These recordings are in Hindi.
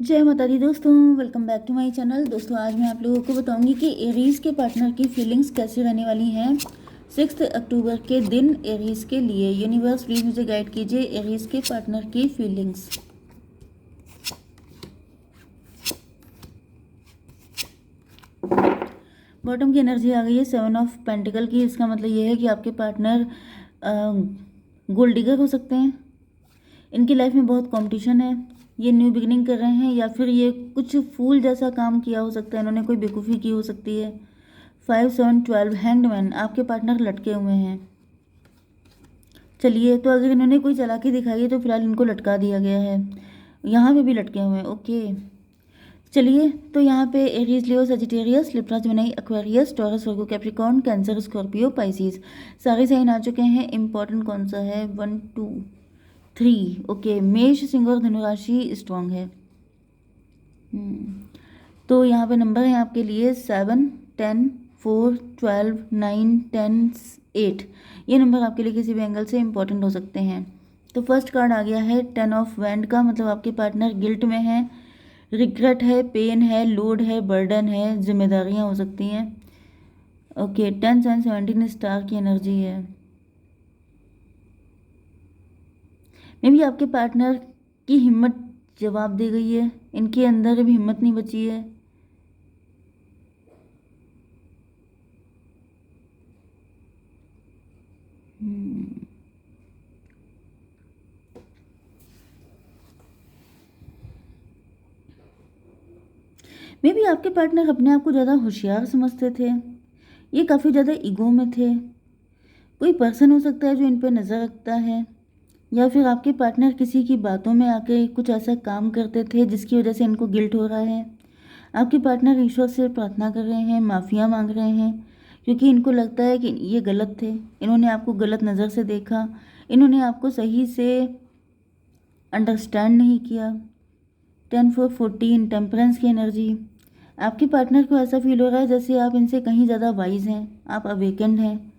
जय माता दी दोस्तों, welcome back to my channel. दोस्तों आज मैं आप लोगों को बताऊंगी कि एरीज के पार्टनर की फीलिंग्स कैसे रहने वाली हैं 6 अक्टूबर के दिन एरीज के लिए। यूनिवर्स प्लीज मुझे गाइड कीजिए एरीज के पार्टनर की फीलिंग्स। बॉटम की एनर्जी आ गई है 7 ऑफ पेंटिकल की। इसका मतलब ये है कि आपके पार्टनर गोल्ड डिगर हो सकते हैं। इनकी लाइफ में बहुत कंपटीशन है, ये न्यू बिगिनिंग कर रहे हैं या फिर ये कुछ फूल जैसा काम किया हो सकता है, इन्होंने कोई बेवकूफ़ी की हो सकती है। 5 7 12 हैंग्ड मैन, आपके पार्टनर लटके हुए हैं। चलिए, तो अगर इन्होंने कोई चालाकी दिखाई है तो फिलहाल इनको लटका दिया गया है। यहाँ पे भी लटके हुए हैं, ओके। चलिए, तो यहाँ पे Aries, Leo, Sagittarius, Libra, Gemini, Aquarius, Taurus, Virgo, Capricorn, Cancer, Scorpio, Pisces सारे साइन आ चुके हैं। इंपॉर्टेंट कौन सा है? 1 2 3, ओके। मेष, सिंह और धनुराशि स्ट्रांग है। तो यहाँ पे नंबर है आपके लिए 7 10 4 12 9 10 8। ये नंबर आपके लिए किसी भी एंगल से इंपॉर्टेंट हो सकते हैं। तो फर्स्ट कार्ड आ गया है 10 ऑफ वैंड का, मतलब आपके पार्टनर गिल्ट में है, रिग्रेट है, पेन है, लोड है, बर्डन है, जिम्मेदारियाँ हो सकती हैं। ओके, 10 7 17 स्टार की एनर्जी है। मे भी आपके पार्टनर की हिम्मत जवाब दे गई है, इनके अंदर अभी हिम्मत नहीं बची है। मे भी आपके पार्टनर अपने आप को ज़्यादा होशियार समझते थे, ये काफ़ी ज़्यादा ईगो में थे। कोई पर्सन हो सकता है जो इन पर नज़र रखता है, या फिर आपके पार्टनर किसी की बातों में आके कुछ ऐसा काम करते थे जिसकी वजह से इनको गिल्ट हो रहा है। आपके पार्टनर ईश्वर से प्रार्थना कर रहे हैं, माफ़िया मांग रहे हैं, क्योंकि इनको लगता है कि ये गलत थे, इन्होंने आपको गलत नज़र से देखा, इन्होंने आपको सही से अंडरस्टैंड नहीं किया। 10 4 14 टेम्परेंस की एनर्जी। आपके पार्टनर को ऐसा फील हो रहा है जैसे आप इनसे कहीं ज़्यादा वाइज हैं, आप अवेकेंड हैं,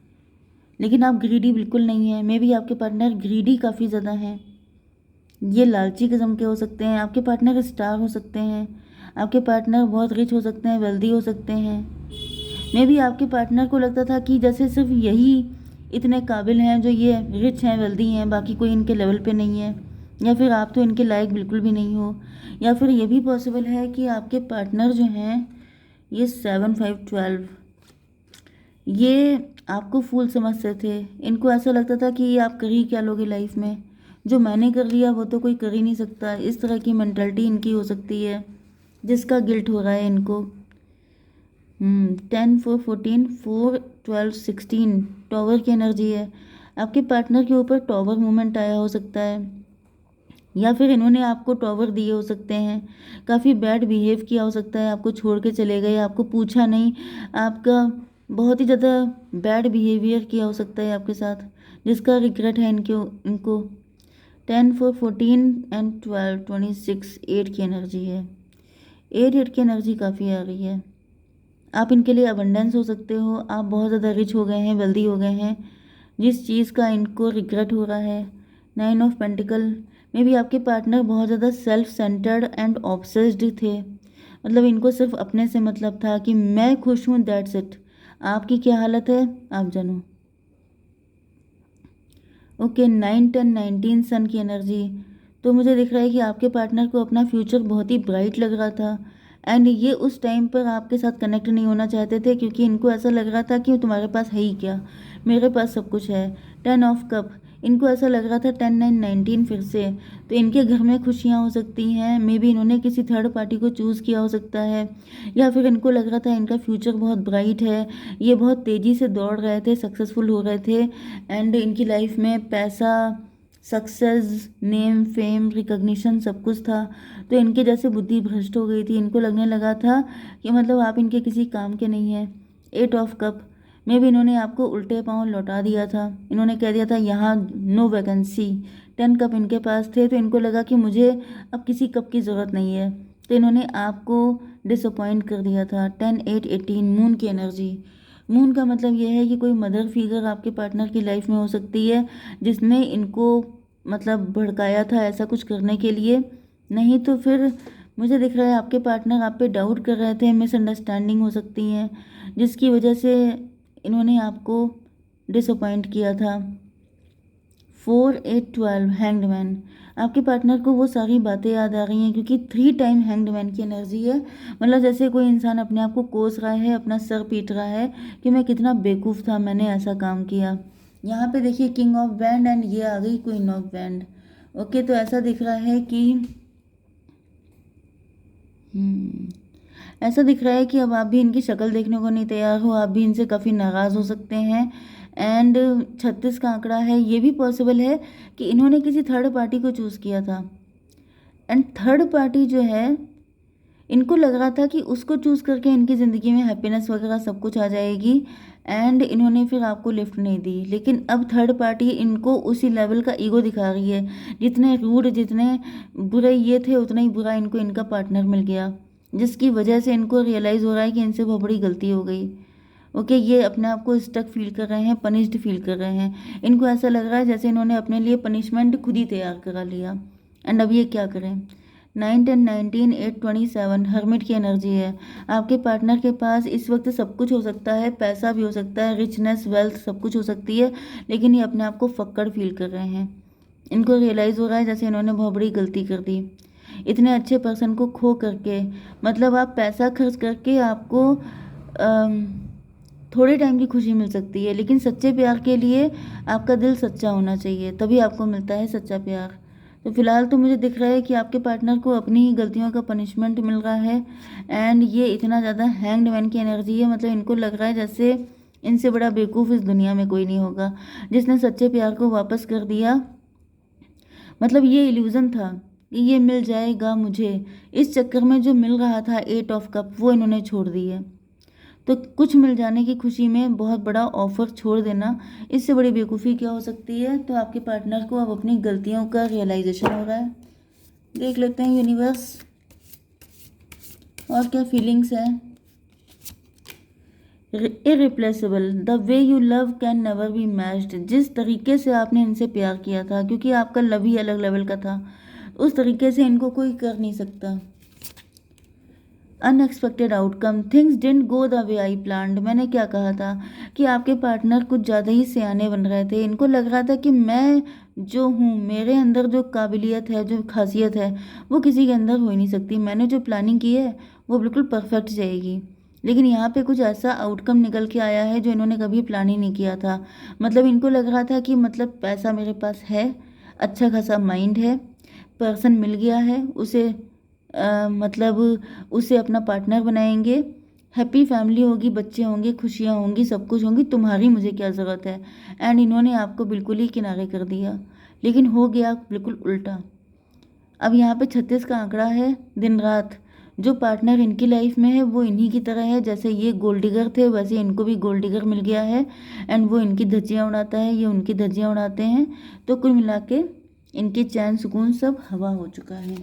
लेकिन आप ग्रीडी बिल्कुल नहीं हैं। मे भी आपके पार्टनर ग्रीडी काफ़ी ज़्यादा हैं, ये लालची किस्म के हो सकते हैं। आपके पार्टनर स्टार हो सकते हैं, आपके पार्टनर बहुत रिच हो सकते हैं, वेल्दी हो सकते हैं। मे भी आपके पार्टनर को लगता था कि जैसे सिर्फ यही इतने काबिल हैं जो ये रिच हैं, वेल्दी हैं, बाकी कोई इनके लेवल पे नहीं है, या फिर आप तो इनके लायक बिल्कुल भी नहीं हो। या फिर ये भी पॉसिबल है कि आपके पार्टनर जो हैं ये 7 5 12, ये आपको फूल समझते थे। इनको ऐसा लगता था कि ये आप कर ही क्या लोगे लाइफ में, जो मैंने कर लिया वो तो कोई कर ही नहीं सकता। इस तरह की मेंटालिटी इनकी हो सकती है जिसका गिल्ट हो रहा है इनको। 10 4 14 4 12 16 टॉवर की एनर्जी है। आपके पार्टनर के ऊपर टॉवर मूवमेंट आया हो सकता है, या फिर इन्होंने आपको टॉवर दिए हो सकते हैं। काफ़ी बैड बिहेव किया हो सकता है, आपको छोड़ के चले गए, आपको पूछा नहीं, आपका बहुत ही ज़्यादा बैड बिहेवियर किया हो सकता है आपके साथ, जिसका रिग्रेट है इनको। 10 4 14 एंड 12 26 8 की एनर्जी है। 8 की एनर्जी काफ़ी आ रही है। आप इनके लिए अबंडेंस हो सकते हो, आप बहुत ज़्यादा रिच हो गए हैं, वेल्दी हो गए हैं, जिस चीज़ का इनको रिग्रेट हो रहा है। 9 ऑफ पेंटिकल में भी आपके पार्टनर बहुत ज़्यादा सेल्फ सेंटर्ड एंड ऑब्सेस्ड थे, मतलब इनको सिर्फ अपने से मतलब था कि मैं खुश हूँ, दैट्स इट। आपकी क्या हालत है आप जानो। ओके, 9 10 19 सन की एनर्जी। तो मुझे दिख रहा है कि आपके पार्टनर को अपना फ्यूचर बहुत ही ब्राइट लग रहा था, एंड ये उस टाइम पर आपके साथ कनेक्ट नहीं होना चाहते थे, क्योंकि इनको ऐसा लग रहा था कि तुम्हारे पास है ही क्या, मेरे पास सब कुछ है। 10 ऑफ कप, इनको ऐसा लग रहा था 10 9 19 फिर से, तो इनके घर में खुशियाँ हो सकती हैं। मे बी इन्होंने किसी थर्ड पार्टी को चूज़ किया हो सकता है, या फिर इनको लग रहा था इनका फ्यूचर बहुत ब्राइट है, ये बहुत तेज़ी से दौड़ रहे थे, सक्सेसफुल हो रहे थे, एंड इनकी लाइफ में पैसा, सक्सेस, नेम, फेम, रिकग्निशन सब कुछ था। तो इनके जैसे बुद्धि भ्रष्ट हो गई थी, इनको लगने लगा था कि मतलब आप इनके किसी काम के नहीं हैं। 8 ऑफ कप में भी इन्होंने आपको उल्टे पांव लौटा दिया था, इन्होंने कह दिया था यहाँ नो वैकेंसी। 10 कप इनके पास थे, तो इनको लगा कि मुझे अब किसी कप की ज़रूरत नहीं है, तो इन्होंने आपको डिसअपॉइंट कर दिया था। 10 8 18 मून की एनर्जी। मून का मतलब यह है कि कोई मदर फिगर आपके पार्टनर की लाइफ में हो सकती है, जिसने इनको मतलब भड़काया था ऐसा कुछ करने के लिए, नहीं तो फिर मुझे दिख रहा है आपके पार्टनर आप पे डाउट कर रहे थे, मिसअंडरस्टैंडिंग हो सकती है जिसकी वजह से इन्होंने आपको डिसअपॉइंट किया था। 4 8 12 हैंग्ड मैन, आपके पार्टनर को वो सारी बातें याद आ रही हैं क्योंकि 3 टाइम हैंग्ड मैन की एनर्जी है। मतलब जैसे कोई इंसान अपने आप को कोस रहा है, अपना सर पीट रहा है कि मैं कितना बेवकूफ़ था, मैंने ऐसा काम किया। यहाँ पे देखिए किंग ऑफ बैंड एंड ये आ गई क्वीन ऑफ बैंड। ओके, तो ऐसा दिख रहा है कि ऐसा दिख रहा है कि अब आप भी इनकी शक्ल देखने को नहीं तैयार हो, आप भी इनसे काफ़ी नाराज़ हो सकते हैं। एंड 36 का आंकड़ा है, ये भी पॉसिबल है कि इन्होंने किसी थर्ड पार्टी को चूज़ किया था। एंड थर्ड पार्टी जो है, इनको लग रहा था कि उसको चूज़ करके इनकी ज़िंदगी में हैप्पीनेस वगैरह सब कुछ आ जाएगी एंड इन्होंने फिर आपको लिफ्ट नहीं दी। लेकिन अब थर्ड पार्टी इनको उसी लेवल का ईगो दिखा रही है, जितने रूड जितने बुरे ये थे उतना ही बुरा इनको इनका पार्टनर मिल गया, जिसकी वजह से इनको रियलाइज़ हो रहा है कि इनसे बहुत बड़ी गलती हो गई। ओके, ये अपने आप को स्टक फील कर रहे हैं, पनिश्ड फील कर रहे हैं। इनको ऐसा लग रहा है जैसे इन्होंने अपने लिए पनिशमेंट खुद ही तैयार करा लिया। एंड अब ये क्या करें? 9 10 19 8 27 हर्मिट की एनर्जी है। आपके पार्टनर के पास इस वक्त सब कुछ हो सकता है, पैसा भी हो सकता है, रिचनेस वेल्थ सब कुछ हो सकती है, लेकिन ये अपने आप को फक्कड़ फील कर रहे हैं। इनको रियलाइज़ हो रहा है जैसे इन्होंने बहुत बड़ी गलती कर दी इतने अच्छे पर्सन को खो करके। मतलब आप पैसा खर्च करके आपको थोड़े टाइम की खुशी मिल सकती है, लेकिन सच्चे प्यार के लिए आपका दिल सच्चा होना चाहिए, तभी आपको मिलता है सच्चा प्यार। तो फिलहाल तो मुझे दिख रहा है कि आपके पार्टनर को अपनी ही गलतियों का पनिशमेंट मिल रहा है। एंड ये इतना ज़्यादा हैंग्ड मैन की एनर्जी है, मतलब इनको लग रहा है जैसे इनसे बड़ा बेवकूफ़ इस दुनिया में कोई नहीं होगा जिसने सच्चे प्यार को वापस कर दिया। मतलब ये इल्यूज़न था कि ये मिल जाएगा मुझे, इस चक्कर में जो मिल रहा था 8 ऑफ कप वो इन्होंने छोड़ दी है। तो कुछ मिल जाने की खुशी में बहुत बड़ा ऑफर छोड़ देना, इससे बड़ी बेवकूफ़ी क्या हो सकती है। तो आपके पार्टनर को अब अपनी गलतियों का रियलाइजेशन हो रहा है। देख लेते हैं यूनिवर्स और क्या फीलिंग्स है। Irreplaceable, the way you love can never be matched, जिस तरीके से आपने इनसे प्यार किया था, क्योंकि आपका लव ही अलग लेवल का था, उस तरीके से इनको कोई कर नहीं सकता। Unexpected outcome, things didn't go the way I planned. मैंने क्या कहा था कि आपके पार्टनर कुछ ज़्यादा ही सियाने बन रहे थे। इनको लग रहा था कि मैं जो हूँ, मेरे अंदर जो काबिलियत है, जो खासियत है, वो किसी के अंदर हो ही नहीं सकती। मैंने जो प्लानिंग की है वो बिल्कुल परफेक्ट जाएगी। लेकिन यहाँ पे कुछ ऐसा आउटकम निकल के आया है जो इन्होंने कभी प्लान ही नहीं किया था। मतलब इनको लग रहा था कि मतलब पैसा मेरे पास है, अच्छा खासा माइंड है, पर्सन मिल गया है, उसे मतलब उसे अपना पार्टनर बनाएंगे, हैप्पी फैमिली होगी, बच्चे होंगे, खुशियाँ होंगी, सब कुछ होंगी, तुम्हारी मुझे क्या ज़रूरत है। एंड इन्होंने आपको बिल्कुल ही किनारे कर दिया, लेकिन हो गया बिल्कुल उल्टा। अब यहाँ पे 36 का आंकड़ा है। दिन रात जो पार्टनर इनकी लाइफ में है वो इन्हीं की तरह है, जैसे ये गोल्ड डिगर थे वैसे इनको भी गोल्ड डिगर मिल गया है। एंड वो इनकी धज्जियाँ उड़ाता है, ये उनकी धज्जियाँ उड़ाते हैं। तो कुल मिला के इनके चैन सुकून सब हवा हो चुका है।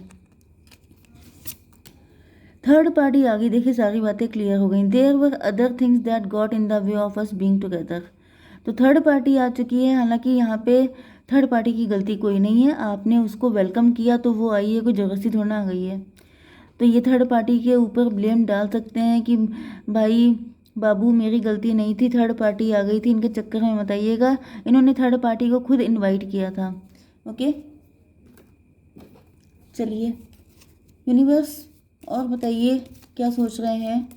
थर्ड पार्टी आ गई, देखिए सारी बातें क्लियर हो गई। There were other things that got in the way of us being together. तो थर्ड पार्टी आ चुकी है। हालांकि यहाँ पे थर्ड पार्टी की गलती कोई नहीं है, आपने उसको वेलकम किया तो वो आई है, कोई ज़बरदस्ती थोड़ा आ गई है। तो ये थर्ड पार्टी के ऊपर ब्लेम डाल सकते हैं कि भाई बाबू मेरी गलती नहीं थी, थर्ड पार्टी आ गई थी, इनके चक्कर में मत आइएगा, इन्होंने थर्ड पार्टी को खुद इनवाइट किया था। ओके, चलिए यूनिवर्स और बताइए क्या सोच रहे हैं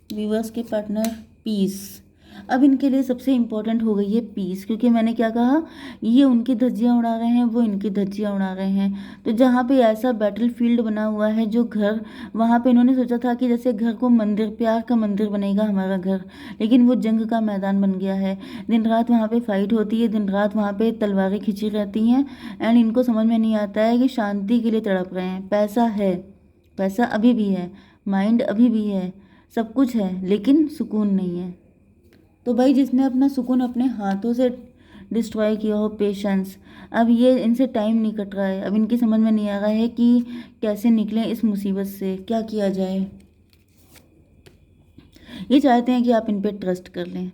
व्यूवर्स के पार्टनर। पीस, अब इनके लिए सबसे इम्पोर्टेंट हो गई है पीस, क्योंकि मैंने क्या कहा, ये उनकी धज्जियाँ उड़ा रहे हैं, वो इनकी धज्जियाँ उड़ा रहे हैं। तो जहाँ पे ऐसा बैटल फील्ड बना हुआ है, जो घर, वहाँ पे इन्होंने सोचा था कि जैसे घर को मंदिर, प्यार का मंदिर बनेगा हमारा घर, लेकिन वो जंग का मैदान बन गया है। दिन रात वहाँ पे फाइट होती है, दिन रात वहाँ पे तलवारें खिंची रहती हैं। एंड इनको समझ में नहीं आता है कि शांति के लिए तड़प रहे हैं। पैसा है, पैसा अभी भी है, माइंड अभी भी है, सब कुछ है, लेकिन सुकून नहीं है। तो भाई जिसने अपना सुकून अपने हाथों से डिस्ट्रॉय किया हो, पेशेंस, अब ये इनसे टाइम नहीं कट रहा है। अब इनकी समझ में नहीं आ रहा है कि कैसे निकलें इस मुसीबत से, क्या किया जाए। ये चाहते हैं कि आप इन पे ट्रस्ट कर लें,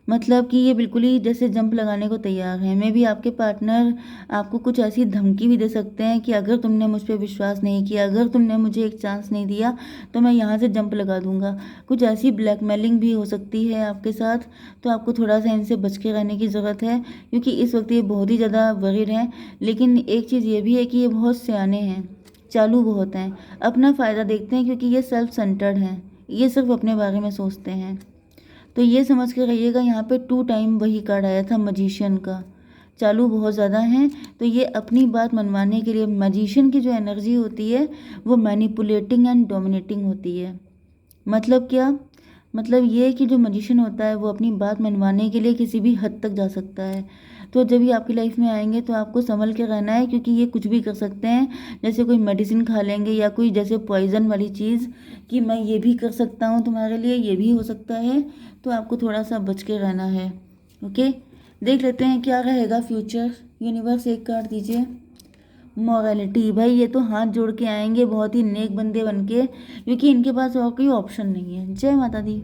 मतलब कि ये बिल्कुल ही जैसे जंप लगाने को तैयार है। मे बी आपके पार्टनर आपको कुछ ऐसी धमकी भी दे सकते हैं कि अगर तुमने मुझ पे विश्वास नहीं किया, अगर तुमने मुझे एक चांस नहीं दिया, तो मैं यहाँ से जंप लगा दूंगा। कुछ ऐसी ब्लैकमेलिंग भी हो सकती है आपके साथ। तो आपको थोड़ा सा इनसे बच के रहने की ज़रूरत है, क्योंकि इस वक्त ये बहुत ही ज़्यादा वरीड हैं। लेकिन एक चीज़ ये भी है कि ये बहुत सियाने हैं, चालू बहुत हैं, अपना फ़ायदा देखते हैं, क्योंकि ये सेल्फ सेंटर्ड हैं, ये सिर्फ अपने बारे में सोचते हैं। तो ये समझ के रहिएगा। यहाँ पे 2 टाइम वही कार्ड आया था मजिशियन का। चालू बहुत ज़्यादा हैं, तो ये अपनी बात मनवाने के लिए, मजिशियन की जो एनर्जी होती है वो मैनिपुलेटिंग एंड डोमिनेटिंग होती है। मतलब क्या? मतलब ये कि जो मजिशियन होता है वो अपनी बात मनवाने के लिए किसी भी हद तक जा सकता है। तो जब ये आपकी लाइफ में आएंगे तो आपको संभल के रहना है, क्योंकि ये कुछ भी कर सकते हैं। जैसे कोई मेडिसिन खा लेंगे या कोई जैसे पॉइजन वाली चीज़, कि मैं ये भी कर सकता हूँ तुम्हारे लिए, ये भी हो सकता है। तो आपको थोड़ा सा बच के रहना है। ओके, देख लेते हैं क्या रहेगा फ्यूचर। यूनिवर्स एक कार्ड दीजिए। मॉरलिटी। भाई ये तो हाथ जोड़ के आएंगे बहुत ही नेक बंदे बन के, क्योंकि इनके पास और कोई ऑप्शन नहीं है। जय माता दी।